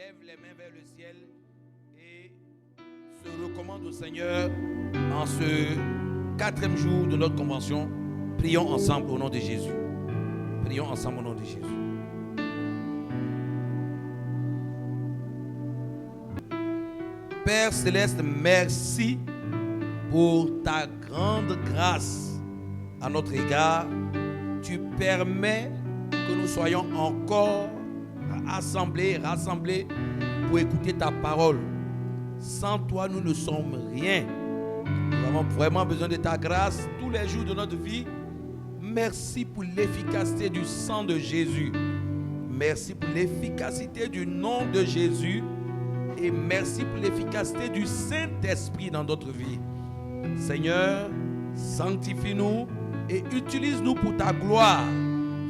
lève les mains vers le ciel et se recommande au Seigneur en ce 4e jour de notre convention. Prions ensemble au nom de Jésus. Prions ensemble au nom de Jésus. Père Céleste, merci pour ta grande grâce à notre égard. Tu permets que nous soyons encore rassemblés pour écouter ta parole. Sans toi, nous ne sommes rien. Nous avons vraiment besoin de ta grâce tous les jours de notre vie. Merci pour l'efficacité du sang de Jésus. Merci pour l'efficacité du nom de Jésus. Et merci pour l'efficacité du Saint-Esprit dans notre vie. Seigneur, sanctifie-nous et utilise-nous pour ta gloire.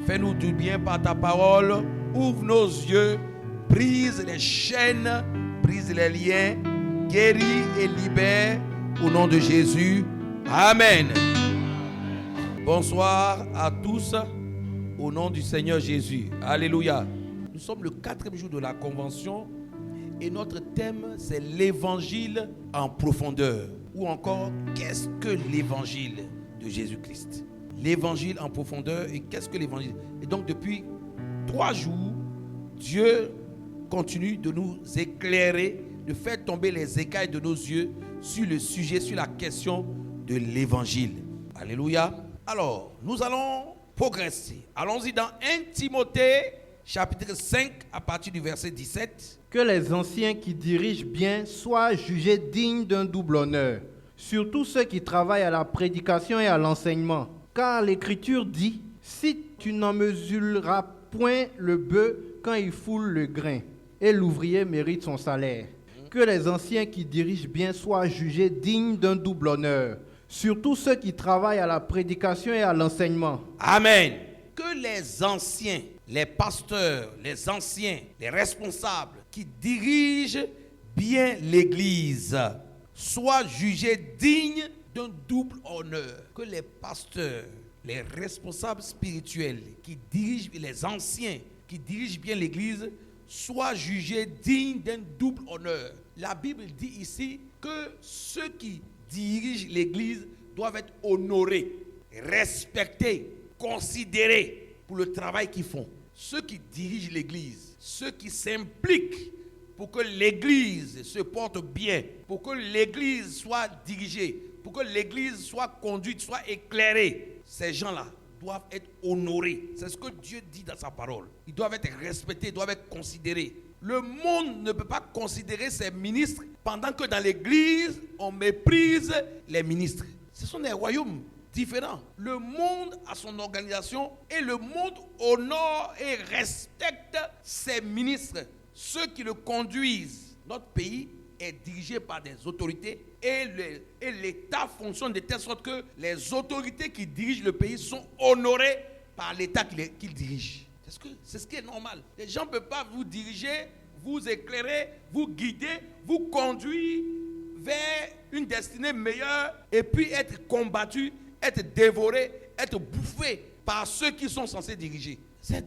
Fais-nous du bien par ta parole. Ouvre nos yeux, brise les chaînes, brise les liens, guéris et libère au nom de Jésus. Amen. Bonsoir à tous au nom du Seigneur Jésus. Alléluia. Nous sommes le 4e jour de la convention et notre thème c'est l'évangile en profondeur. Ou encore, qu'est-ce que l'évangile de Jésus-Christ? L'évangile en profondeur. Et qu'est-ce que l'évangile? Et donc depuis 3 jours, Dieu continue de nous éclairer, de faire tomber les écailles de nos yeux sur le sujet, sur la question de l'évangile. Alléluia. Alors, nous allons progresser. Allons-y dans 1 Timothée, chapitre 5, à partir du verset 17. Que les anciens qui dirigent bien soient jugés dignes d'un double honneur, surtout ceux qui travaillent à la prédication et à l'enseignement. Car l'Écriture dit, si tu n'en mesureras point le bœuf quand il foule le grain, et l'ouvrier mérite son salaire. Que les anciens qui dirigent bien soient jugés dignes d'un double honneur, surtout ceux qui travaillent à la prédication et à l'enseignement. Amen. Que les anciens, les pasteurs, les anciens, les responsables qui dirigent bien l'Église soient jugés dignes d'un double honneur. Que les pasteurs, les responsables spirituels qui dirigent, les anciens qui dirigent bien l'Église soient jugés dignes d'un double honneur. La Bible dit ici que ceux qui dirigent l'Église doivent être honorés, respectés, considérés pour le travail qu'ils font. Ceux qui dirigent l'Église, ceux qui s'impliquent pour que l'Église se porte bien, pour que l'Église soit dirigée, pour que l'Église soit conduite, soit éclairée, ces gens-là doivent être honorés. C'est ce que Dieu dit dans sa parole. Ils doivent être respectés, ils doivent être considérés. Le monde ne peut pas considérer ses ministres pendant que dans l'Église, on méprise les ministres. Ce sont des royaumes différents. Le monde a son organisation et le monde honore et respecte ses ministres, ceux qui le conduisent. Notre pays est dirigé par des autorités et l'État fonctionne de telle sorte que les autorités qui dirigent le pays sont honorées par l'État qu'ils dirigent. C'est ce qui est normal. Les gens ne peuvent pas vous diriger, vous éclairer, vous guider, vous conduire vers une destinée meilleure et puis être combattu, être dévoré, être bouffé par ceux qui sont censés diriger.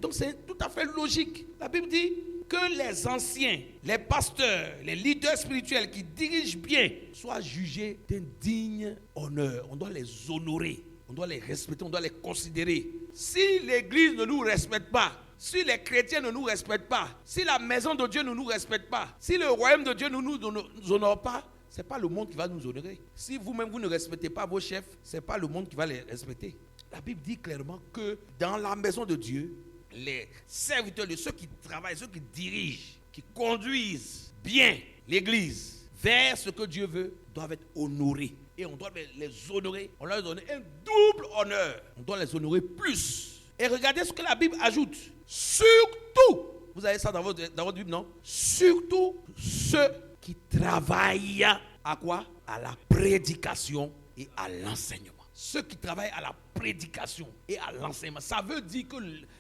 Donc c'est tout à fait logique. La Bible dit que les anciens, les pasteurs, les leaders spirituels qui dirigent bien soient jugés d'un digne honneur. On doit les honorer, on doit les respecter, on doit les considérer. Si l'Église ne nous respecte pas, si les chrétiens ne nous respectent pas, si la maison de Dieu ne nous respecte pas, si le royaume de Dieu ne nous honore pas, ce n'est pas le monde qui va nous honorer. Si vous-même vous ne respectez pas vos chefs, ce n'est pas le monde qui va les respecter. La Bible dit clairement que dans la maison de Dieu, les serviteurs, ceux qui travaillent, ceux qui dirigent, qui conduisent bien l'Église vers ce que Dieu veut, doivent être honorés. Et on doit les honorer, on leur donne un double honneur. On doit les honorer plus. Et regardez ce que la Bible ajoute. Surtout, vous avez ça dans votre Bible, non? Surtout ceux qui travaillent à quoi? À la prédication et à l'enseignement. Ceux qui travaillent à la prédication et à l'enseignement. Ça veut dire que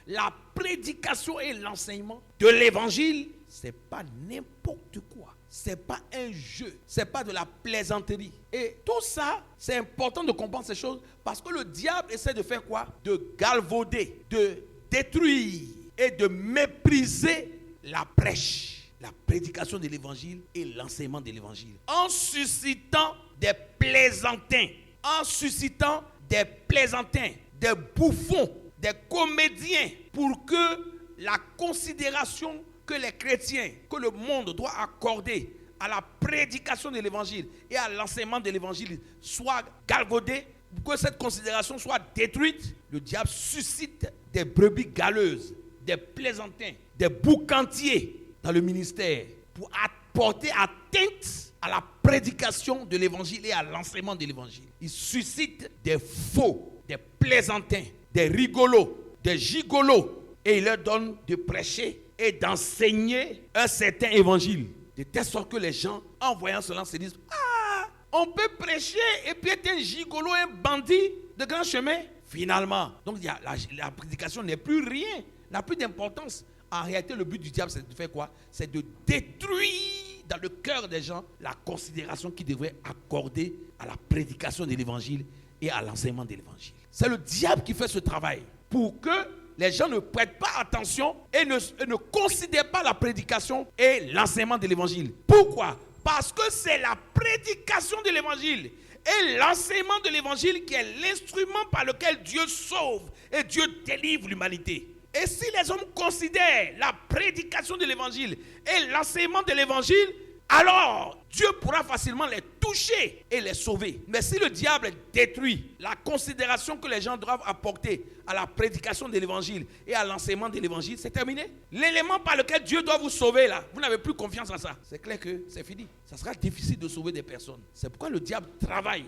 la prédication et l'enseignement de l'évangile, c'est pas n'importe quoi. C'est pas un jeu, c'est pas de la plaisanterie. Et tout ça, c'est important de comprendre ces choses parce que le diable essaie de faire quoi? De galvauder, de détruire et de mépriser la prêche. la prédication de l'évangile et l'enseignement de l'évangile. En suscitant des plaisantins, des bouffons, des comédiens, pour que la considération que les chrétiens, que le monde doit accorder à la prédication de l'évangile et à l'enseignement de l'évangile soit galvaudée, pour que cette considération soit détruite, le diable suscite des brebis galeuses, des plaisantins, des boucantiers dans le ministère pour porter atteinte à la prédication de l'évangile et à l'enseignement de l'évangile. Il suscite des faux, des plaisantins, des rigolos, des gigolos, et il leur donne de prêcher et d'enseigner un certain évangile, de telle sorte que les gens, en voyant cela, se disent: ah, on peut prêcher et puis être un gigolo, un bandit de grand chemin. Finalement, donc la prédication n'est plus rien, n'a plus d'importance. En réalité, le but du diable, c'est de faire quoi? C'est de détruire dans le cœur des gens la considération qu'ils devraient accorder à la prédication de l'évangile et à l'enseignement de l'évangile. C'est le diable qui fait ce travail pour que les gens ne prêtent pas attention et ne considèrent pas la prédication et l'enseignement de l'évangile. Pourquoi? Parce que c'est la prédication de l'évangile et l'enseignement de l'évangile qui est l'instrument par lequel Dieu sauve et Dieu délivre l'humanité. Et si les hommes considèrent la prédication de l'évangile et l'enseignement de l'évangile, alors Dieu pourra facilement les toucher et les sauver. Mais si le diable détruit la considération que les gens doivent apporter à la prédication de l'évangile et à l'enseignement de l'évangile, c'est terminé. L'élément par lequel Dieu doit vous sauver là, vous n'avez plus confiance en ça. C'est clair que c'est fini. Ça sera difficile de sauver des personnes. C'est pourquoi le diable travaille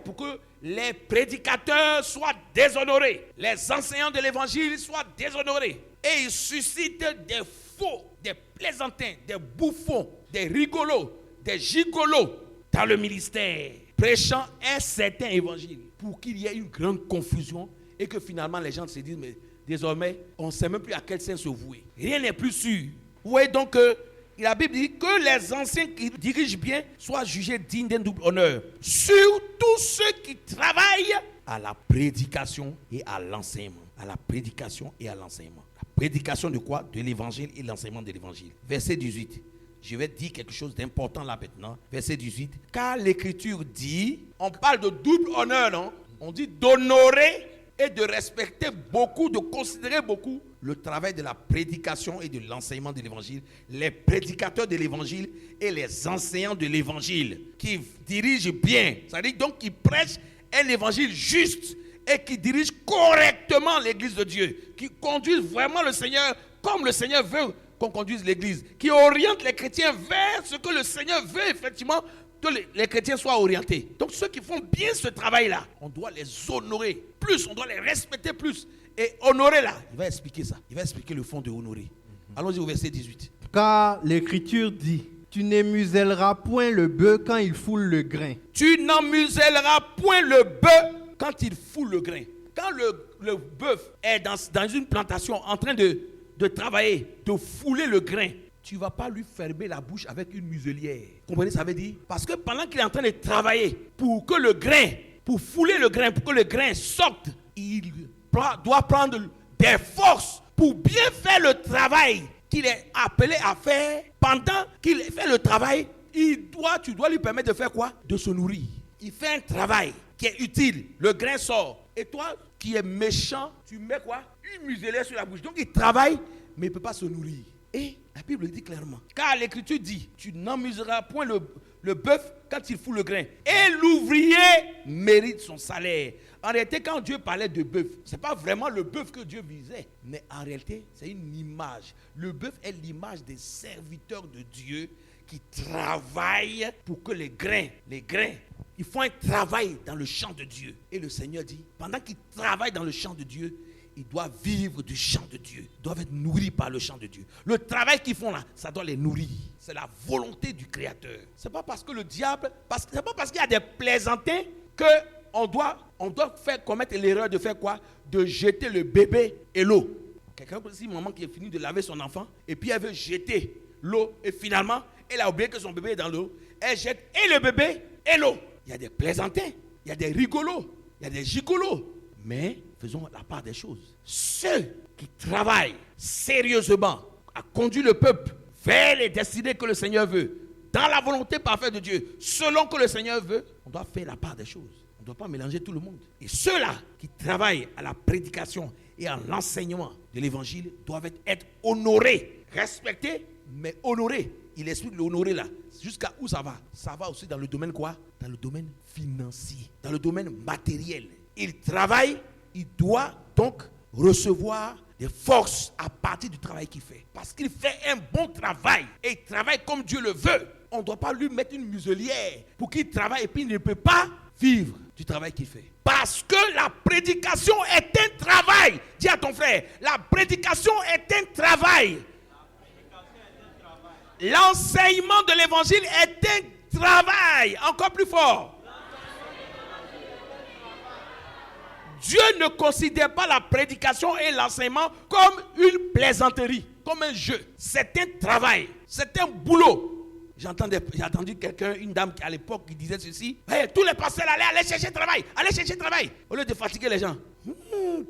pour que les prédicateurs soient déshonorés, les enseignants de l'évangile soient déshonorés. Et il suscite des faux, des plaisantins, des bouffons, des rigolos, des gigolos dans le ministère, prêchant un certain évangile pour qu'il y ait une grande confusion et que finalement les gens se disent: mais désormais, on ne sait même plus à quel saint se vouer. Rien n'est plus sûr. Vous voyez donc que la Bible dit que les anciens qui dirigent bien soient jugés dignes d'un double honneur. Surtout ceux qui travaillent à la prédication et à l'enseignement. À la prédication et à l'enseignement. La prédication de quoi? De l'évangile et l'enseignement de l'évangile. Verset 18. Je vais dire quelque chose d'important là maintenant. Verset 18. Car l'écriture dit, on parle de double honneur, non? On dit d'honorer et de respecter beaucoup, de considérer beaucoup le travail de la prédication et de l'enseignement de l'évangile, les prédicateurs de l'évangile et les enseignants de l'évangile qui dirigent bien, c'est-à-dire donc qui prêchent un évangile juste et qui dirigent correctement l'église de Dieu, qui conduisent vraiment le Seigneur comme le Seigneur veut qu'on conduise l'église, qui orientent les chrétiens vers ce que le Seigneur veut effectivement que les chrétiens soient orientés. Donc ceux qui font bien ce travail-là, on doit les honorer plus, on doit les respecter plus. Et honorer là, il va expliquer ça. Il va expliquer le fond de honorer. Allons-y au verset 18. Car l'écriture dit: tu n'émuselleras point le bœuf quand il foule le grain. Tu n'emmuselleras point le bœuf quand il foule le grain. Quand le bœuf est dans une plantation en train de travailler, de fouler le grain, tu ne vas pas lui fermer la bouche avec une muselière. Comprenez, ça veut dire? Parce que pendant qu'il est en train de travailler pour que le grain, pour fouler le grain, pour que le grain sorte, il doit prendre des forces pour bien faire le travail qu'il est appelé à faire. Pendant qu'il fait le travail, tu dois lui permettre de faire quoi? De se nourrir. Il fait un travail qui est utile. Le grain sort. Et toi, qui es méchant, tu mets quoi? Une muselière sur la bouche. Donc il travaille, mais il ne peut pas se nourrir. Et la Bible dit clairement. Car l'écriture dit: tu n'emmuseras point le bœuf quand il fout le grain. Et l'ouvrier mérite son salaire. En réalité, quand Dieu parlait de bœuf, ce n'est pas vraiment le bœuf que Dieu visait. Mais en réalité, c'est une image. Le bœuf est l'image des serviteurs de Dieu qui travaillent pour que les grains, ils font un travail dans le champ de Dieu. Et le Seigneur dit, pendant qu'ils travaillent dans le champ de Dieu, ils doivent vivre du champ de Dieu. Ils doivent être nourris par le champ de Dieu. Le travail qu'ils font là, ça doit les nourrir. C'est la volonté du Créateur. C'est pas parce que le diable, c'est pas parce qu'il y a des plaisantins qu'on doit commettre l'erreur de faire quoi? De jeter le bébé et l'eau. Quelqu'un peut dire, maman qui est fini de laver son enfant, et puis elle veut jeter l'eau, et finalement, elle a oublié que son bébé est dans l'eau. Elle jette et le bébé et l'eau. Il y a des plaisantins, il y a des rigolos, il y a des gigolos. Mais faisons la part des choses. Ceux qui travaillent sérieusement à conduire le peuple vers les destinées que le Seigneur veut, dans la volonté parfaite de Dieu, selon que le Seigneur veut, on doit faire la part des choses. On ne doit pas mélanger tout le monde. Et ceux-là qui travaillent à la prédication et à l'enseignement de l'évangile doivent être honorés, respectés, mais honorés. Il explique l'honorer là. Jusqu'à où ça va? Ça va aussi dans le domaine quoi? Dans le domaine financier, dans le domaine matériel. Il travaille, il doit donc recevoir des forces à partir du travail qu'il fait. Parce qu'il fait un bon travail et il travaille comme Dieu le veut. On ne doit pas lui mettre une muselière pour qu'il travaille et puis il ne peut pas vivre du travail qu'il fait. Parce que la prédication est un travail. Dis à ton frère, la prédication est un travail. L'enseignement de l'évangile est un travail. Encore plus fort. Dieu ne considère pas la prédication et l'enseignement comme une plaisanterie, comme un jeu. C'est un travail, c'est un boulot. J'ai entendu quelqu'un, une dame à l'époque qui disait ceci: hey, tous les pasteurs allaient chercher travail, au lieu de fatiguer les gens.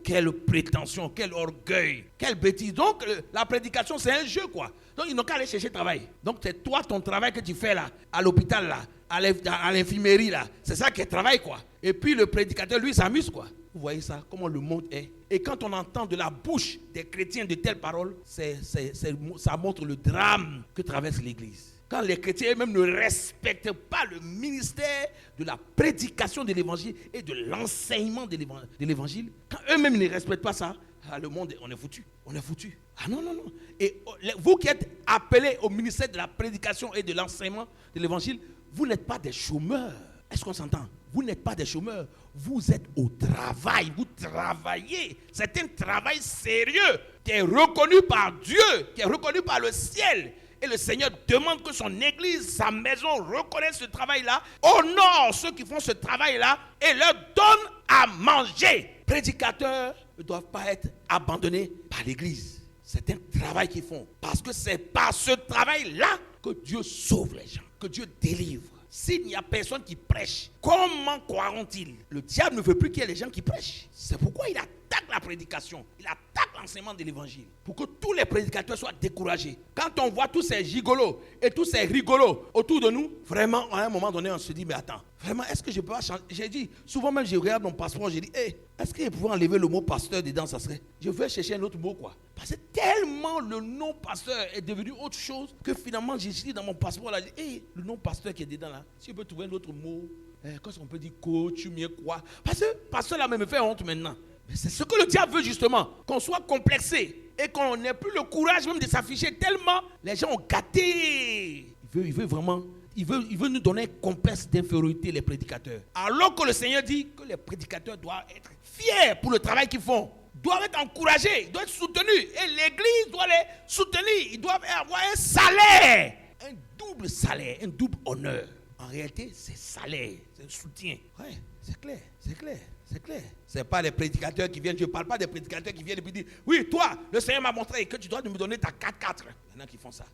Quelle prétention, quel orgueil, quelle bêtise. Donc la prédication c'est un jeu quoi. Donc ils n'ont qu'à aller chercher travail. Donc c'est toi ton travail que tu fais là, à l'hôpital là, à l'infirmerie là. C'est ça qui est travail quoi. Et puis le prédicateur lui s'amuse quoi. Vous voyez ça, comment le monde est. Et quand on entend de la bouche des chrétiens de telles paroles, ça montre le drame que traverse l'Église. Quand les chrétiens eux-mêmes ne respectent pas le ministère de la prédication de l'évangile et de l'enseignement de l'évangile, quand eux-mêmes ne respectent pas ça, le monde, on est foutu. On est foutu. Ah non. Et vous qui êtes appelés au ministère de la prédication et de l'enseignement de l'évangile, vous n'êtes pas des chômeurs. Est-ce qu'on s'entend? Vous n'êtes pas des chômeurs. Vous êtes au travail. Vous travaillez. C'est un travail sérieux qui est reconnu par Dieu, qui est reconnu par le ciel. Et le Seigneur demande que son église, sa maison, reconnaisse ce travail-là, honore ceux qui font ce travail-là et leur donne à manger. Prédicateurs ne doivent pas être abandonnés par l'église. C'est un travail qu'ils font. Parce que c'est par ce travail-là que Dieu sauve les gens, que Dieu délivre. S'il n'y a personne qui prêche, comment croiront-ils? Le diable ne veut plus qu'il y ait les gens qui prêchent. C'est pourquoi il attaque la prédication. Il attaque l'enseignement de l'évangile. Pour que tous les prédicateurs soient découragés. Quand on voit tous ces gigolos et tous ces rigolos autour de nous, vraiment, à un moment donné, on se dit, mais attends, vraiment, est-ce que je peux pas changer? J'ai dit, souvent même, je regarde mon passeport, j'ai dit, hey, est-ce que je pouvais enlever le mot pasteur dedans, ça serait? Je vais chercher un autre mot, quoi. Parce que tellement le nom pasteur est devenu autre chose que finalement, j'ai dit dans mon passeport, là, j'ai dit, hey, le nom pasteur qui est dedans, là, si je peux trouver un autre mot, qu'est-ce qu'on peut dire, coach, mieux quoi? Parce que pasteur, là, me fait honte maintenant. Mais c'est ce que le diable veut justement, qu'on soit complexé et qu'on n'ait plus le courage même de s'afficher tellement les gens ont gâté. Il veut vraiment, il veut nous donner un complexe d'infériorité, les prédicateurs. Alors que le Seigneur dit que les prédicateurs doivent être fiers pour le travail qu'ils font, doivent être encouragés, doivent être soutenus. Et l'Église doit les soutenir. Ils doivent avoir un salaire, un double salaire, un double honneur. En réalité, c'est salaire, c'est soutien. Ouais, c'est clair. Ce n'est pas les prédicateurs qui viennent, je ne parle pas des prédicateurs qui viennent et puis disent, oui, toi, le Seigneur m'a montré que tu dois me donner ta 4-4. Il y en a qui font ça.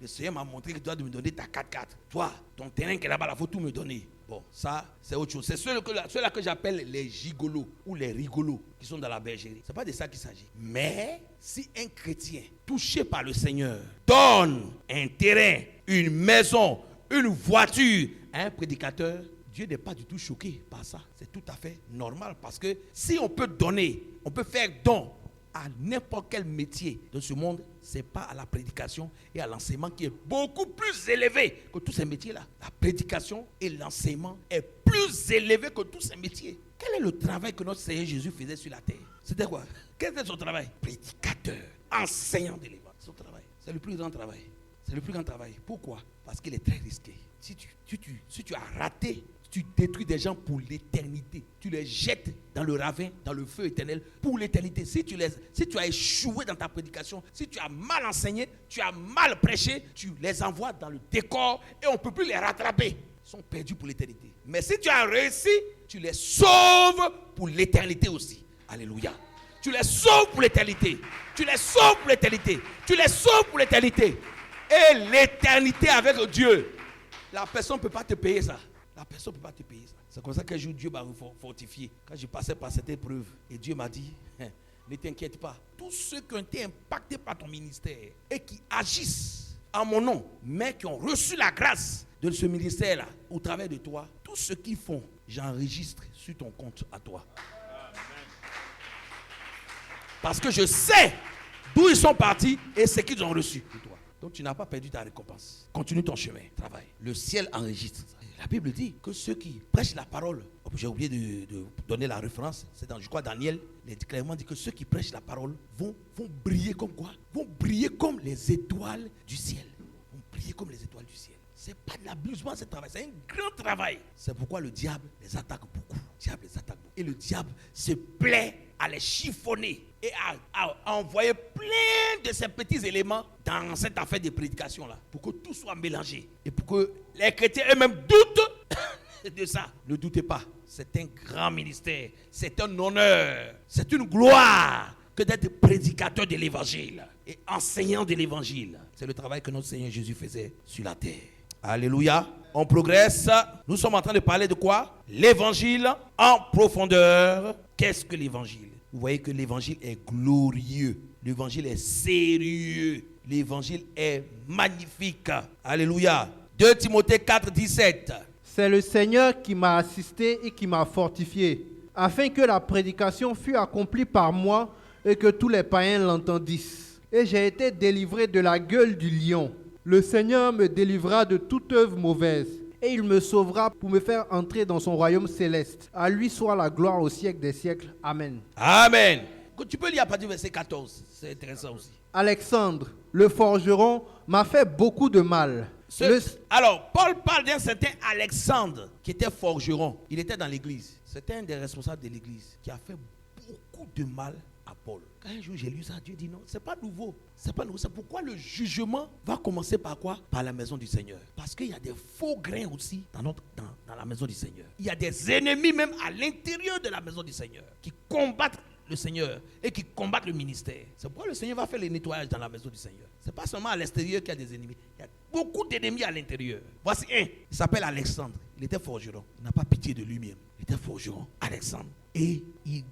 Le Seigneur m'a montré que tu dois me donner ta 4-4. Toi, ton terrain qui est là-bas, il faut tout me donner. Bon, ça, c'est autre chose. C'est ceux-là que j'appelle les gigolos ou les rigolos qui sont dans la bergerie. Ce n'est pas de ça qu'il s'agit. Mais si un chrétien touché par le Seigneur donne un terrain, une maison, une voiture à un prédicateur, Dieu n'est pas du tout choqué par ça. C'est tout à fait normal parce que si on peut donner, on peut faire don à n'importe quel métier de ce monde, ce n'est pas à la prédication et à l'enseignement qui est beaucoup plus élevé que tous ces métiers-là. La prédication et l'enseignement est plus élevé que tous ces métiers. Quel est le travail que notre Seigneur Jésus faisait sur la terre? C'était quoi? Quel était son travail? Prédicateur, enseignant de l'évangile. Son travail. C'est le plus grand travail. C'est le plus grand travail. Pourquoi? Parce qu'il est très risqué. Si tu as raté, tu détruis des gens pour l'éternité. Tu les jettes dans le ravin, dans le feu éternel pour l'éternité. Si tu as échoué dans ta prédication, si tu as mal enseigné, tu as mal prêché, tu les envoies dans le décor et on ne peut plus les rattraper. Ils sont perdus pour l'éternité. Mais si tu as réussi, tu les sauves pour l'éternité aussi. Alléluia. Tu les sauves pour l'éternité. Tu les sauves pour l'éternité. Tu les sauves pour l'éternité. Et l'éternité avec Dieu. La personne ne peut pas te payer ça. La personne ne peut pas te payer ça. C'est comme ça qu'un jour Dieu m'a fortifié. Quand je passais par cette épreuve, et Dieu m'a dit, ne t'inquiète pas. Tous ceux qui ont été impactés par ton ministère et qui agissent en mon nom, mais qui ont reçu la grâce de ce ministère-là au travers de toi, tout ce qu'ils font, j'enregistre sur ton compte à toi. Parce que je sais d'où ils sont partis et ce qu'ils ont reçu de toi. Donc tu n'as pas perdu ta récompense. Continue ton chemin, travaille. Le ciel enregistre. La Bible dit que ceux qui prêchent la parole, j'ai oublié de donner la référence, c'est dans, je crois, Daniel, il est clairement dit que ceux qui prêchent la parole vont briller comme quoi? Vont briller comme les étoiles du ciel. Vont briller comme les étoiles du ciel. C'est pas de l'abusement, ce travail, c'est un grand travail. C'est pourquoi le diable les attaque beaucoup. Et le diable se plaît à les chiffonner et à envoyer plein de ces petits éléments dans cette affaire de prédication là, pour que tout soit mélangé et pour que les chrétiens eux-mêmes doutent de ça. Ne doutez pas, c'est un grand ministère, c'est un honneur, c'est une gloire que d'être prédicateur de l'évangile et enseignant de l'évangile. C'est le travail que notre Seigneur Jésus faisait sur la terre. Alléluia. On progresse. Nous sommes en train de parler de quoi? L'évangile en profondeur. Qu'est-ce que l'évangile? Vous voyez que l'évangile est glorieux. L'évangile est sérieux. L'évangile est magnifique. Alléluia. 2 Timothée 4, 17. C'est le Seigneur qui m'a assisté et qui m'a fortifié, afin que la prédication fût accomplie par moi et que tous les païens l'entendissent. Et j'ai été délivré de la gueule du lion. Le Seigneur me délivrera de toute œuvre mauvaise, et il me sauvera pour me faire entrer dans son royaume céleste. À lui soit la gloire au siècle des siècles. Amen. Amen. Tu peux lire à partir du verset 14, c'est intéressant aussi. Alexandre, le forgeron, m'a fait beaucoup de mal. Alors, Paul parle d'un certain Alexandre qui était forgeron. Il était dans l'église. C'était un des responsables de l'église qui a fait beaucoup de mal à Paul. Quand un jour j'ai lu ça, Dieu dit non, c'est pas nouveau. C'est pas nouveau. C'est pourquoi le jugement va commencer par quoi? Par la maison du Seigneur. Parce qu'il y a des faux grains aussi dans la maison du Seigneur. Il y a des ennemis même à l'intérieur de la maison du Seigneur qui combattent le Seigneur et qui combattent le ministère. C'est pourquoi le Seigneur va faire les nettoyages dans la maison du Seigneur. C'est pas seulement à l'extérieur qu'il y a des ennemis. Il y a beaucoup d'ennemis à l'intérieur. Voici un. Il s'appelle Alexandre. Il était forgeron. Il n'a pas pitié de lui-même. Il était forgeron. Alexandre. Et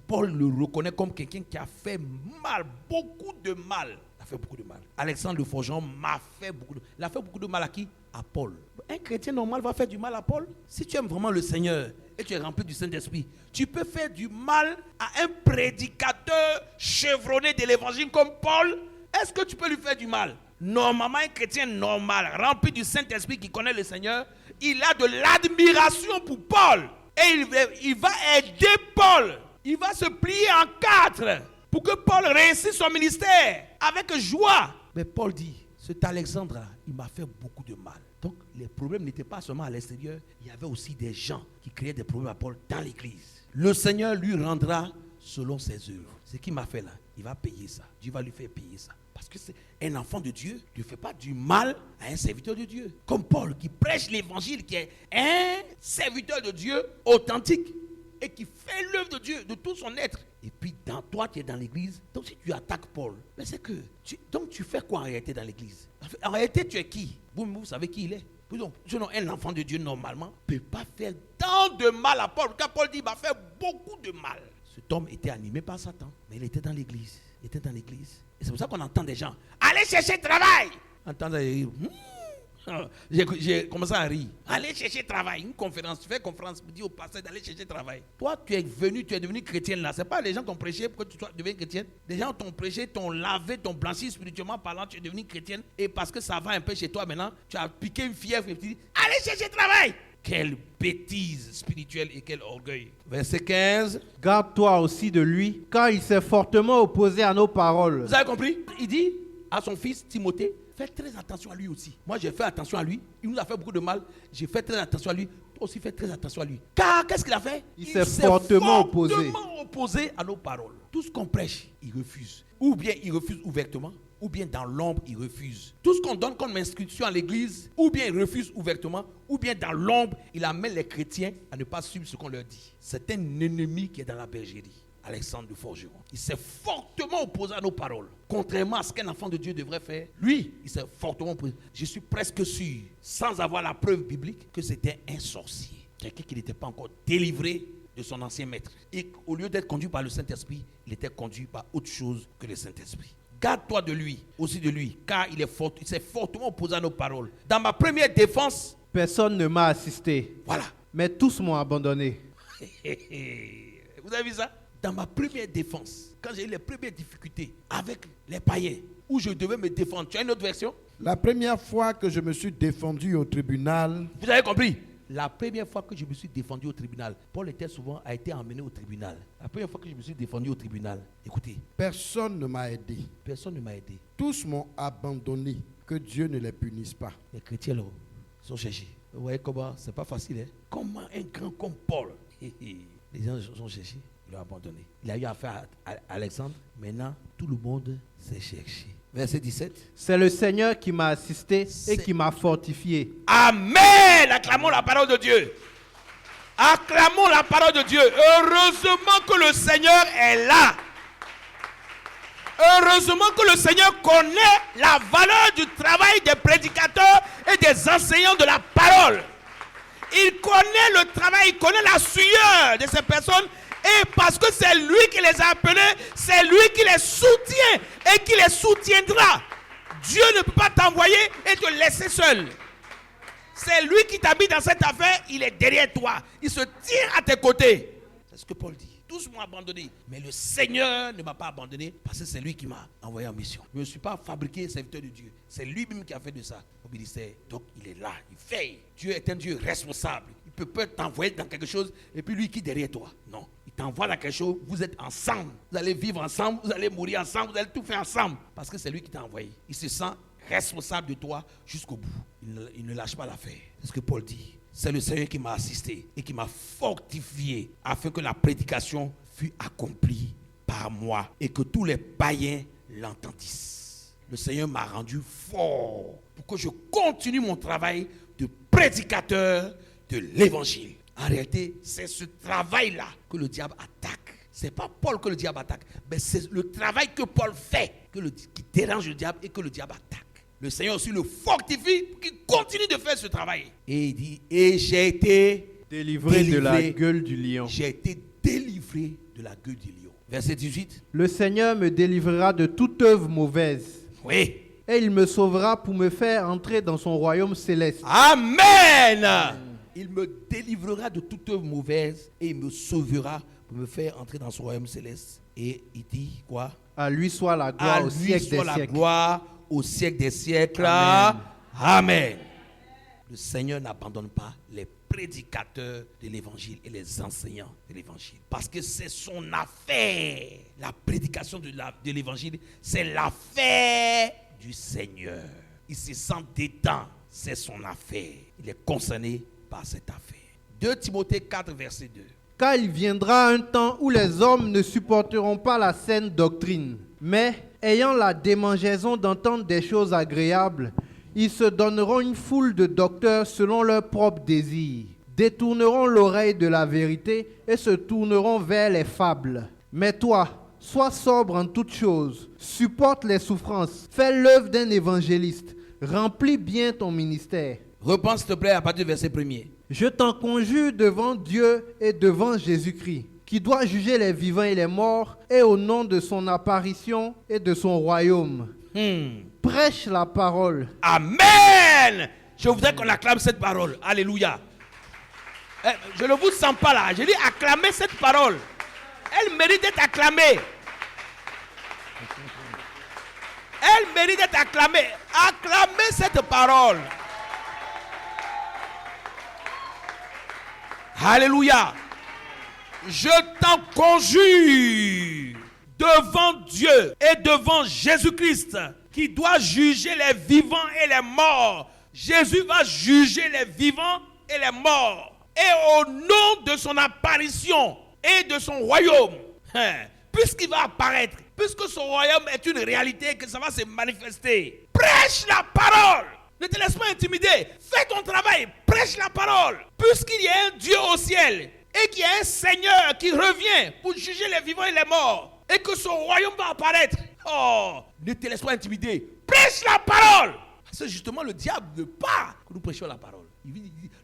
Paul le reconnaît comme quelqu'un qui a fait mal, beaucoup de mal. Il a fait beaucoup de mal. Alexandre le forgeron m'a fait beaucoup de mal. Il a fait beaucoup de mal à qui? À Paul. Un chrétien normal va faire du mal à Paul? Si tu aimes vraiment le Seigneur et tu es rempli du Saint-Esprit, tu peux faire du mal à un prédicateur chevronné de l'évangile comme Paul? Est-ce que tu peux lui faire du mal? Normalement, un chrétien normal, rempli du Saint-Esprit qui connaît le Seigneur, il a de l'admiration pour Paul. Et il va aider Paul. Il va se plier en 4 pour que Paul réussisse son ministère avec joie. Mais Paul dit, cet Alexandre-là, il m'a fait beaucoup de mal. Donc, les problèmes n'étaient pas seulement à l'extérieur. Il y avait aussi des gens qui créaient des problèmes à Paul dans l'église. Le Seigneur lui rendra selon ses œuvres. Ce qu'il m'a fait là, il va payer ça. Dieu va lui faire payer ça. Parce que c'est un enfant de Dieu ne fait pas du mal à un serviteur de Dieu. Comme Paul qui prêche l'évangile, qui est un serviteur de Dieu authentique et qui fait l'œuvre de Dieu de tout son être. Et puis dans toi, tu es dans l'église. Donc si tu attaques Paul, mais c'est que donc tu fais quoi en réalité dans l'église? En réalité, tu es qui? Vous savez qui il est? Donc, un enfant de Dieu normalement ne peut pas faire tant de mal à Paul. Quand Paul dit, il va faire beaucoup de mal. Cet homme était animé par Satan, mais il était dans l'église. Il était dans l'église. Et c'est pour ça qu'on entend des gens, allez chercher travail. Entendez, j'ai commencé à rire. Allez chercher travail. Une conférence, tu fais conférence, tu dis au pasteur d'aller chercher travail. Toi, tu es devenu chrétien là. Ce n'est pas les gens qui ont prêché pour que tu sois devenu chrétien. Les gens t'ont prêché, t'ont lavé, t'ont blanchi spirituellement parlant, tu es devenu chrétienne. Et parce que ça va un peu chez toi maintenant, tu as piqué une fièvre et tu dis, allez chercher travail. Quelle bêtise spirituelle et quel orgueil. Verset 15. Garde-toi aussi de lui, car il s'est fortement opposé à nos paroles. Vous avez compris? Il dit à son fils Timothée, fais très attention à lui aussi. Moi, j'ai fait attention à lui. Il nous a fait beaucoup de mal. J'ai fait très attention à lui. Toi aussi, fais très attention à lui. Car qu'est-ce qu'il a fait? Il s'est fortement opposé à nos paroles. Tout ce qu'on prêche, il refuse. Ou bien il refuse ouvertement, ou bien dans l'ombre, il refuse. Tout ce qu'on donne comme instruction à l'église, ou bien il refuse ouvertement, ou bien dans l'ombre, il amène les chrétiens à ne pas suivre ce qu'on leur dit. C'est un ennemi qui est dans la bergerie. Alexandre le forgeron. Il s'est fortement opposé à nos paroles. Contrairement à ce qu'un enfant de Dieu devrait faire, lui, il s'est fortement opposé. Je suis presque sûr, sans avoir la preuve biblique, que c'était un sorcier. Quelqu'un qui n'était pas encore délivré de son ancien maître. Et au lieu d'être conduit par le Saint-Esprit, il était conduit par autre chose que le Saint-Esprit. Garde-toi de lui, aussi de lui, car il s'est fortement opposé à nos paroles. Dans ma première défense, personne ne m'a assisté. Voilà. Mais tous m'ont abandonné. Vous avez vu ça? Dans ma première défense, quand j'ai eu les premières difficultés avec les païens, où je devais me défendre. Tu as une autre version? La première fois que je me suis défendu au tribunal, Vous avez compris? La première fois que je me suis défendu au tribunal, Paul a été emmené au tribunal. La première fois que je me suis défendu au tribunal, écoutez, personne ne m'a aidé. personne ne m'a aidé. Tous m'ont abandonné. Que Dieu ne les punisse pas. Les chrétiens là, sont cherchés. Vous voyez comment c'est pas facile, hein? Comment un grand comme Paul, les gens sont cherchés, il l'a abandonné. Il a eu affaire à Alexandre. Maintenant, tout le monde s'est cherché. Verset 17. C'est le Seigneur qui m'a assisté et qui m'a fortifié. Amen. Acclamons la parole de Dieu. Acclamons la parole de Dieu. Heureusement que le Seigneur est là. Heureusement que le Seigneur connaît la valeur du travail des prédicateurs et des enseignants de la parole. Il connaît le travail, il connaît la sueur de ces personnes. Et parce que c'est lui qui les a appelés, c'est lui qui les soutient et qui les soutiendra. Dieu ne peut pas t'envoyer et te laisser seul. C'est lui qui t'habite dans cette affaire, il est derrière toi. Il se tient à tes côtés. C'est ce que Paul dit. Tous m'ont abandonné, mais le Seigneur ne m'a pas abandonné parce que c'est lui qui m'a envoyé en mission. Je ne suis pas fabriqué serviteur de Dieu. C'est lui-même qui a fait de ça au ministère. Donc il est là, il fait. Dieu est un Dieu responsable. Il ne peut pas t'envoyer dans quelque chose et puis lui qui est derrière toi. Non, il t'envoie dans quelque chose, vous êtes ensemble. Vous allez vivre ensemble, vous allez mourir ensemble, vous allez tout faire ensemble. Parce que c'est lui qui t'a envoyé. Il se sent responsable de toi jusqu'au bout. Il ne lâche pas l'affaire. C'est ce que Paul dit. C'est le Seigneur qui m'a assisté et qui m'a fortifié afin que la prédication fût accomplie par moi et que tous les païens l'entendissent. Le Seigneur m'a rendu fort pour que je continue mon travail de prédicateur de l'évangile. En réalité, c'est ce travail-là que le diable attaque. Ce n'est pas Paul que le diable attaque, mais c'est le travail que Paul fait qui dérange le diable et que le diable attaque. Le Seigneur aussi le fortifie pour qu'il continue de faire ce travail. Et il dit, et j'ai été délivré de la gueule du lion. J'ai été délivré de la gueule du lion. Verset 18. Le Seigneur me délivrera de toute œuvre mauvaise. Oui. Et il me sauvera pour me faire entrer dans son royaume céleste. Amen. Il me délivrera de toute œuvre mauvaise et il me sauvera pour me faire entrer dans son royaume céleste. Et il dit quoi? À lui soit la gloire au siècle des siècles. La gloire au siècle des siècles. Amen. Amen. Le Seigneur n'abandonne pas les prédicateurs de l'évangile et les enseignants de l'évangile. Parce que c'est son affaire. La prédication de l'évangile, c'est l'affaire du Seigneur. Il se sent dedans. C'est son affaire. Il est concerné par cette affaire. 2 Timothée 4, verset 2. Car il viendra un temps où les hommes ne supporteront pas la saine doctrine, mais ayant la démangeaison d'entendre des choses agréables, ils se donneront une foule de docteurs selon leurs propres désirs, détourneront l'oreille de la vérité et se tourneront vers les fables. Mais toi, sois sobre en toutes choses, supporte les souffrances, fais l'œuvre d'un évangéliste, remplis bien ton ministère. Repense s'il te plaît à partir du verset 1er. Je t'en conjure devant Dieu et devant Jésus-Christ, qui doit juger les vivants et les morts, et au nom de son apparition et de son royaume. Prêche la parole. Amen. Je voudrais qu'on acclame cette parole. Alléluia. Je ne vous sens pas là. Je dis acclamez cette parole. Elle mérite d'être acclamée. Elle mérite d'être acclamée. Acclamez cette parole. Alléluia. Je t'en conjure devant Dieu et devant Jésus-Christ qui doit juger les vivants et les morts. Jésus va juger les vivants et les morts. Et au nom de son apparition et de son royaume, puisqu'il va apparaître, puisque son royaume est une réalité, que ça va se manifester, prêche la parole. Ne te laisse pas intimider. Fais ton travail. Prêche la parole. Puisqu'il y a un Dieu au ciel et qu'il y a un Seigneur qui revient pour juger les vivants et les morts et que son royaume va apparaître. Oh, ne te laisse pas intimider. Prêche la parole. C'est justement le diable ne veut pas que nous prêchions la parole.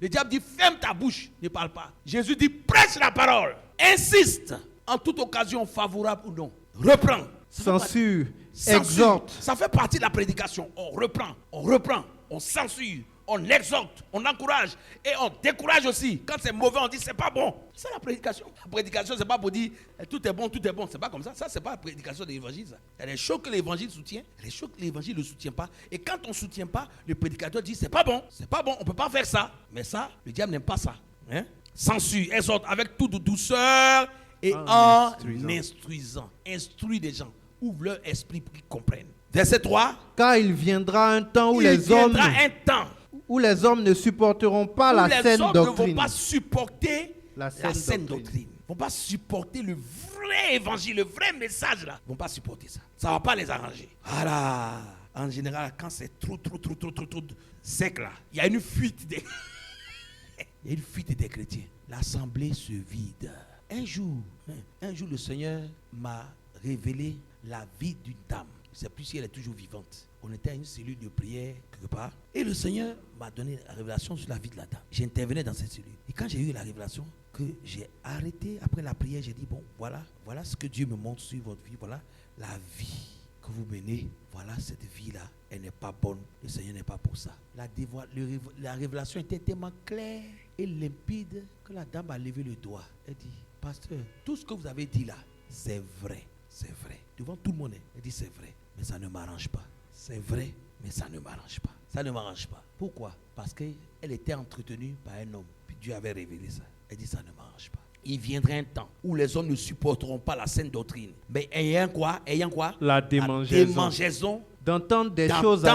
Le diable dit, ferme ta bouche, ne parle pas. Jésus dit, prêche la parole. Insiste, en toute occasion, favorable ou non. Reprends. Censure, exhorte. Ça fait partie de la prédication. On reprend, on censure, on exhorte, on encourage et on décourage aussi. Quand c'est mauvais, on dit c'est pas bon. C'est la prédication. La prédication, c'est pas pour dire tout est bon, tout est bon. C'est pas comme ça. Ça, c'est pas la prédication de l'évangile. Ça. Il y a des choses que l'évangile soutient, il y a des choses que l'évangile ne soutient pas. Et quand on ne soutient pas, le prédicateur dit c'est pas bon, on peut pas faire ça. Mais ça, le diable n'aime pas ça. Hein? Censure, exhorte avec toute douceur et en instruisant. Instruis les gens. Ouvre leur esprit pour qu'ils comprennent. Verset 3. Car il viendra un temps où les hommes ne supporteront pas la saine doctrine. Les hommes ne vont pas supporter la saine doctrine. Ils ne vont pas supporter le vrai évangile, le vrai message là. Ils ne vont pas supporter ça. Ça ne va pas les arranger. Voilà. En général, quand c'est trop sec là, il y a une fuite des... il y a une fuite des chrétiens. L'assemblée se vide. Un jour, le Seigneur m'a révélé la vie d'une dame. Je ne sais plus si elle est toujours vivante. On était à une cellule de prière quelque part. Et le Seigneur m'a donné la révélation sur la vie de la dame. J'intervenais dans cette cellule. Et quand j'ai eu la révélation, que j'ai arrêté après la prière, j'ai dit, bon, voilà ce que Dieu me montre sur votre vie. Voilà la vie que vous menez. Voilà cette vie-là. Elle n'est pas bonne. Le Seigneur n'est pas pour ça. La révélation était tellement claire et limpide que la dame a levé le doigt. Elle dit, pasteur, tout ce que vous avez dit là, c'est vrai. C'est vrai. Devant tout le monde, elle dit c'est vrai, mais ça ne m'arrange pas. C'est vrai, mais ça ne m'arrange pas. Ça ne m'arrange pas. Pourquoi? Parce qu'elle était entretenue par un homme. Puis Dieu avait révélé ça. Elle dit ça ne m'arrange pas. Il viendra un temps où les hommes ne supporteront pas la saine doctrine. Mais ayant quoi? La démangeaison. D'entendre des choses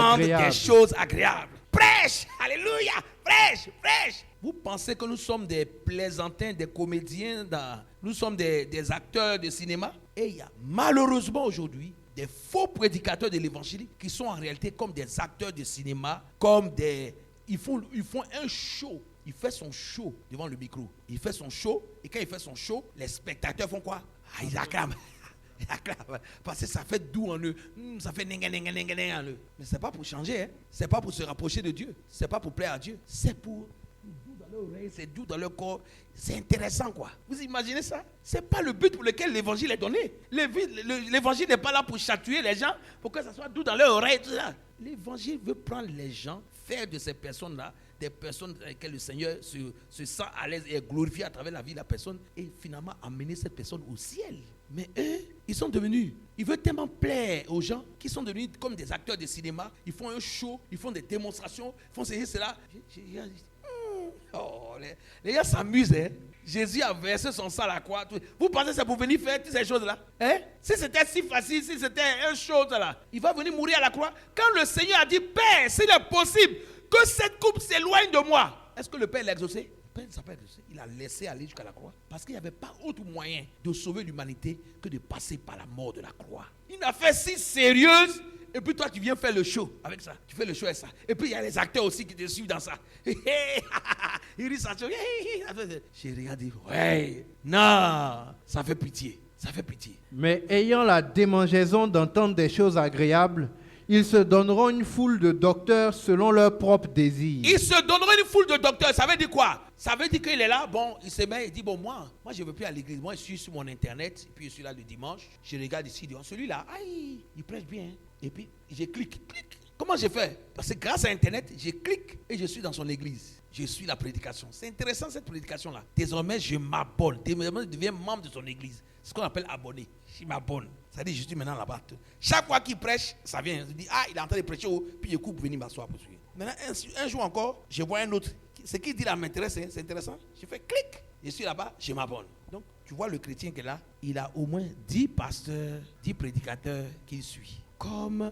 agréables. Prêche! Alléluia! Prêche! Vous pensez que nous sommes des plaisantins, des comédiens, nous sommes des acteurs de cinéma? Et il y a malheureusement aujourd'hui des faux prédicateurs de l'évangile qui sont en réalité comme des acteurs de cinéma, ils font un show. Il fait son show devant le micro. Il fait son show et quand il fait son show, les spectateurs font quoi? Ils acclament. Parce que ça fait doux en eux. Ça fait nenga en eux. Mais c'est pas pour changer. C'est pas pour se rapprocher de Dieu. C'est pas pour plaire à Dieu. C'est pour doux dans leur oreille, c'est doux dans leur corps. C'est intéressant quoi. Vous imaginez ça? C'est pas le but pour lequel l'évangile est donné. L'évangile n'est pas là pour chatouiller les gens, pour que ça soit doux dans leur oreille. Tout ça. L'évangile veut prendre les gens, faire de ces personnes-là des personnes avec lesquelles le Seigneur se sent à l'aise et est glorifié à travers la vie de la personne et finalement amener cette personne au ciel. Mais eux, ils veulent tellement plaire aux gens qui sont devenus comme des acteurs de cinéma. Ils font un show, ils font des démonstrations, ils font ceci, cela. Les gens s'amusent. Jésus a versé son sang à la croix. Vous pensez que c'est pour venir faire toutes ces choses-là? Si c'était si facile, si c'était un show, là, il va venir mourir à la croix. Quand le Seigneur a dit, Père, s'il est possible que cette coupe s'éloigne de moi, est-ce que le Père l'a exaucé? Le Père ne s'est pas exaucé. Il a laissé aller jusqu'à la croix. Parce qu'il n'y avait pas autre moyen de sauver l'humanité que de passer par la mort de la croix. Une affaire si sérieuse. Et puis toi, tu viens faire le show avec ça. Tu fais le show avec ça. Et puis il y a les acteurs aussi qui te suivent dans ça. Ils risent ça. J'ai regardé. Ouais. Non. Ça fait pitié. Ça fait pitié. Mais ayant la démangeaison d'entendre des choses agréables, ils se donneront une foule de docteurs selon leurs propres désirs. Ils se donneront une foule de docteurs. Ça veut dire quoi? Ça veut dire qu'il est là, bon, il se met, il dit, bon, moi je ne veux plus à l'église. Moi, je suis sur mon internet, et puis je suis là le dimanche. Je regarde ici, celui-là, il prêche bien. Et puis, je clique. Comment j'ai fait? Parce que grâce à internet, je clique et je suis dans son église. Je suis la prédication. C'est intéressant cette prédication-là. Désormais, je m'abonne. Désormais, je deviens membre de son église. C'est ce qu'on appelle abonné. Je m'abonne. Ça dit, je suis maintenant là-bas. Chaque fois qu'il prêche, ça vient. Je dis, il est en train de prêcher, puis je coupe pour venir m'asseoir pour suivre. Maintenant, un jour encore, je vois un autre. Ce qu'il dit là m'intéresse, c'est intéressant. Je fais clic. Je suis là-bas, je m'abonne. Donc, tu vois le chrétien qui est là, il a au moins 10 pasteurs, 10 prédicateurs qu'il suit. Comme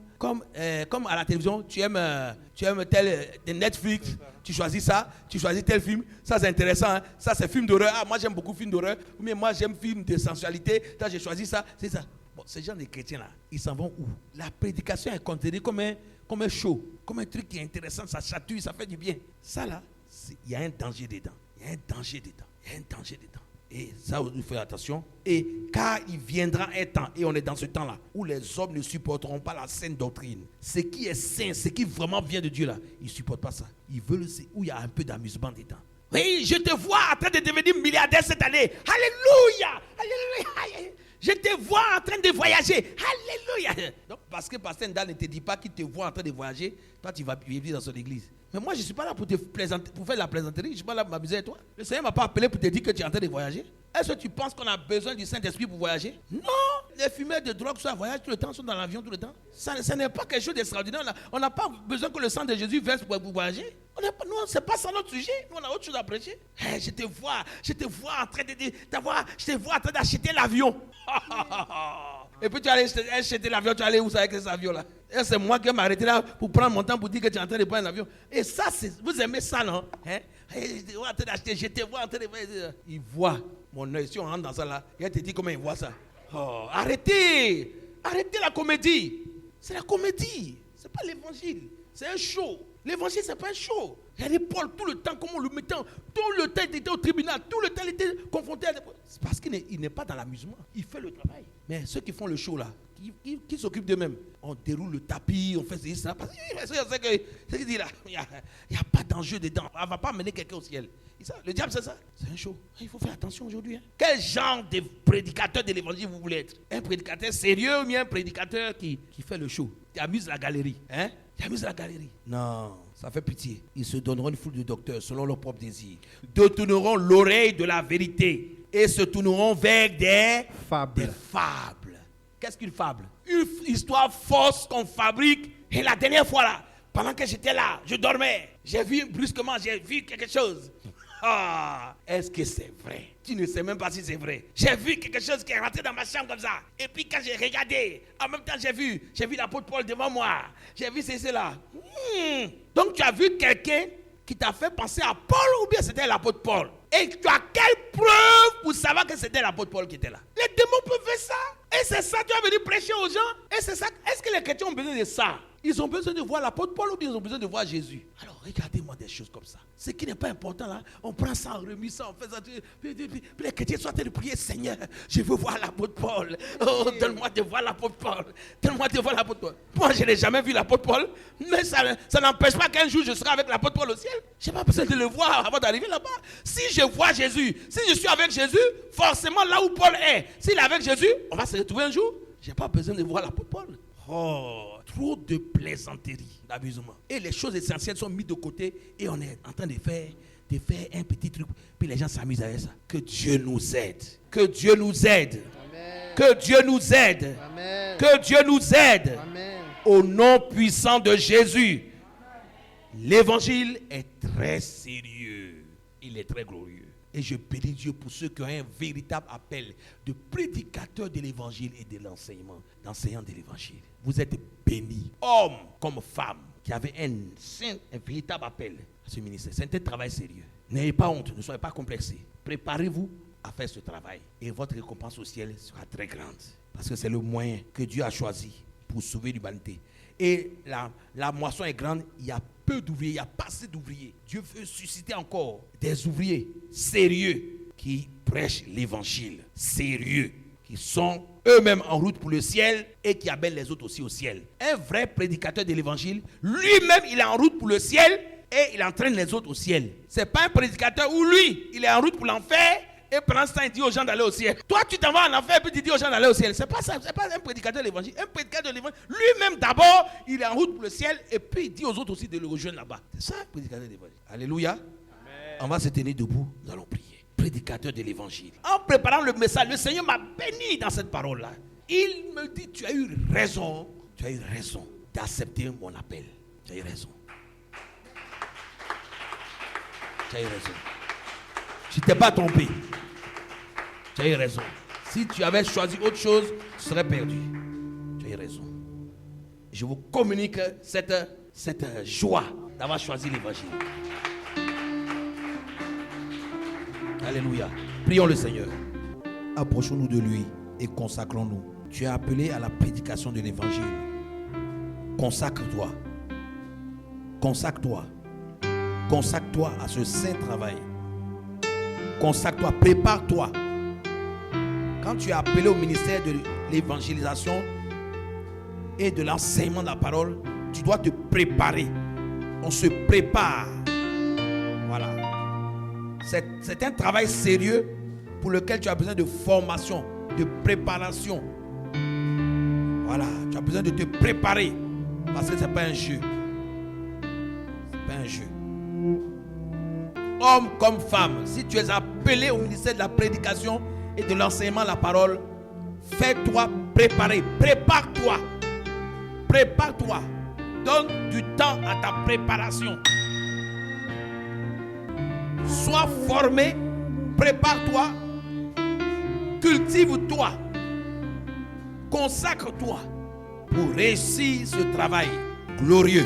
à la télévision, tu aimes tel Netflix, tu choisis ça, tu choisis tel film, ça c'est intéressant, hein? Ça c'est film d'horreur, moi j'aime beaucoup film d'horreur, mais moi j'aime film de sensualité, j'ai choisi ça, c'est ça. Bon, ces gens de chrétiens là, ils s'en vont où? La prédication est considérée comme un show, comme un truc qui est intéressant, ça chatouille, ça fait du bien. Ça là, il y a un danger dedans, il y a un danger dedans. Et ça, il faut faire attention. Et car il viendra un temps, et on est dans ce temps-là, où les hommes ne supporteront pas la saine doctrine. Ce qui est sain, ce qui vraiment vient de Dieu là, ils ne supportent pas ça. Ils veulent où il y a un peu d'amusement dedans. Oui, je te vois en train de devenir milliardaire cette année. Alléluia! Alléluia! Je te vois en train de voyager. Alléluia! Donc, parce que Pasteur Ndal ne te dit pas qu'il te voit en train de voyager, toi tu vas vivre dans son église. Mais moi, je ne suis pas là pour te plaisanter, pour faire de la plaisanterie. Je ne suis pas là pour m'amuser avec toi. Le Seigneur ne m'a pas appelé pour te dire que tu es en train de voyager. Est-ce que tu penses qu'on a besoin du Saint-Esprit pour voyager? Non! Les fumeurs de drogue sont à voyage tout le temps, sont dans l'avion tout le temps. Ça n'est pas quelque chose d'extraordinaire. On n'a pas besoin que le sang de Jésus verse pour voyager. Non, ce n'est pas ça notre sujet. Nous, on a autre chose à prêcher. Hey, je te vois en train d'acheter l'avion. Et puis tu allais acheter l'avion, tu allais où ça avec cet avion-là? Et c'est moi qui vais m'arrêter là pour prendre mon temps pour dire que tu es en train de prendre un avion. Et ça, vous aimez ça, non? Hein? Je te vois en train d'acheter, je te vois en train de... Il voit mon œil. Si on rentre dans ça là, il te dit comment il voit ça. Oh, arrêtez la comédie. C'est la comédie. C'est pas l'évangile. C'est un show. L'évangile, c'est pas un show. Il y a Paul tout le temps, comme on le mettait, tout le temps il était au tribunal, tout le temps il était confronté à des... C'est parce qu'il n'est pas dans l'amusement. Il fait le travail. Mais ceux qui font le show là, qui s'occupent d'eux-mêmes, on déroule le tapis, on fait ça. Parce que ce qu'il dit là, il n'y a pas d'enjeu dedans. On ne va pas mener quelqu'un au ciel. Ça, le diable, c'est ça. C'est un show. Il faut faire attention aujourd'hui. Hein. Quel genre de prédicateur de l'évangile vous voulez être? Un prédicateur sérieux ou bien un prédicateur qui fait le show? Qui amuse la galerie. Hein? Qui amuse la galerie. Non, ça fait pitié. Ils se donneront une foule de docteurs selon leurs propres désirs. Détourneront l'oreille de la vérité et se tourneront vers des fables. Qu'est-ce qu'une fable? Une histoire fausse qu'on fabrique. Et la dernière fois là, pendant que j'étais là, je dormais. J'ai vu brusquement, quelque chose. Ah, est-ce que c'est vrai? Tu ne sais même pas si c'est vrai. J'ai vu quelque chose qui est rentré dans ma chambre comme ça. Et puis quand j'ai regardé, en même temps j'ai vu l'apôtre Paul devant moi. J'ai vu cela. Donc tu as vu quelqu'un qui t'a fait penser à Paul ou bien c'était l'apôtre Paul? Et tu as quelle preuve pour savoir que c'était l'apôtre Paul qui était là? Les démons peuvent faire ça. Et c'est ça, tu vas venir prêcher aux gens. Et c'est ça. Est-ce que les chrétiens ont besoin de ça? Ils ont besoin de voir l'apôtre Paul ou bien ils ont besoin de voir Jésus? Alors regardez-moi des choses comme ça. Ce qui n'est pas important là, on prend ça, on remet ça, on fait ça. Puis les chrétiens sont en train de prier, Seigneur, je veux voir l'apôtre Paul. Oh, donne-moi de voir l'apôtre Paul. Donne-moi de voir l'apôtre Paul. Moi, je n'ai jamais vu l'apôtre Paul, mais ça n'empêche pas qu'un jour je serai avec l'apôtre Paul au ciel. Je n'ai pas besoin de le voir avant d'arriver là-bas. Si je vois Jésus, si je suis avec Jésus, forcément là où Paul est, s'il est avec Jésus, on va se retrouver un jour. Je n'ai pas besoin de voir l'apôtre Paul. Oh, trop de plaisanteries, d'amusement. Et les choses essentielles sont mises de côté et on est en train de faire un petit truc. Puis les gens s'amusent avec ça. Que Dieu nous aide. Que Dieu nous aide. Amen. Que Dieu nous aide. Amen. Que Dieu nous aide. Amen. Au nom puissant de Jésus. L'évangile est très sérieux. Il est très glorieux. Et je bénis Dieu pour ceux qui ont un véritable appel de prédicateur de l'évangile et de l'enseignement, d'enseignant de l'évangile. Vous êtes bénis, hommes comme femmes, qui avaient un véritable appel à ce ministère. C'est un travail sérieux. N'ayez pas honte, ne soyez pas complexés. Préparez-vous à faire ce travail. Et votre récompense au ciel sera très grande. Parce que c'est le moyen que Dieu a choisi pour sauver l'humanité. Et la moisson est grande, il y a peu d'ouvriers, il n'y a pas assez d'ouvriers. Dieu veut susciter encore des ouvriers sérieux qui prêchent l'évangile, sérieux, qui sont eux-mêmes en route pour le ciel et qui amènent les autres aussi au ciel. Un vrai prédicateur de l'évangile, lui-même il est en route pour le ciel et il entraîne les autres au ciel. Ce n'est pas un prédicateur où lui, il est en route pour l'enfer. Et pendant ce temps, il dit aux gens d'aller au ciel. Toi, tu t'en vas en enfer et puis tu dis aux gens d'aller au ciel. C'est pas ça, c'est pas un prédicateur de l'évangile. Un prédicateur de l'évangile, lui-même d'abord, il est en route pour le ciel et puis il dit aux autres aussi de le rejoindre là-bas. C'est ça, un prédicateur de l'évangile. Alléluia. Amen. On va se tenir debout, nous allons prier. Prédicateur de l'évangile. En préparant le message, le Seigneur m'a béni dans cette parole-là. Il me dit, tu as eu raison d'accepter mon appel. Tu as eu raison. Tu as eu raison. Tu ne t'es pas trompé. Tu as eu raison. Si tu avais choisi autre chose, tu serais perdu. Tu as eu raison. Je vous communique cette joie d'avoir choisi l'évangile. Alléluia. Prions le Seigneur. Approchons-nous de lui et consacrons-nous. Tu es appelé à la prédication de l'évangile. Consacre-toi. Consacre-toi. Consacre-toi à ce saint travail. Consacre-toi, prépare-toi Quand tu es appelé au ministère de l'évangélisation et de l'enseignement de la parole, tu dois te préparer. On se prépare. Voilà. C'est un travail sérieux pour lequel tu as besoin de formation, de préparation. Voilà, tu as besoin de te préparer parce que ce n'est pas un jeu. Ce n'est pas un jeu. Homme comme femme, si tu es appelé au ministère de la prédication et de l'enseignement de la parole, fais-toi préparer. Prépare-toi. Prépare-toi. Donne du temps à ta préparation. Sois formé. Prépare-toi. Cultive-toi. Consacre-toi pour réussir ce travail glorieux.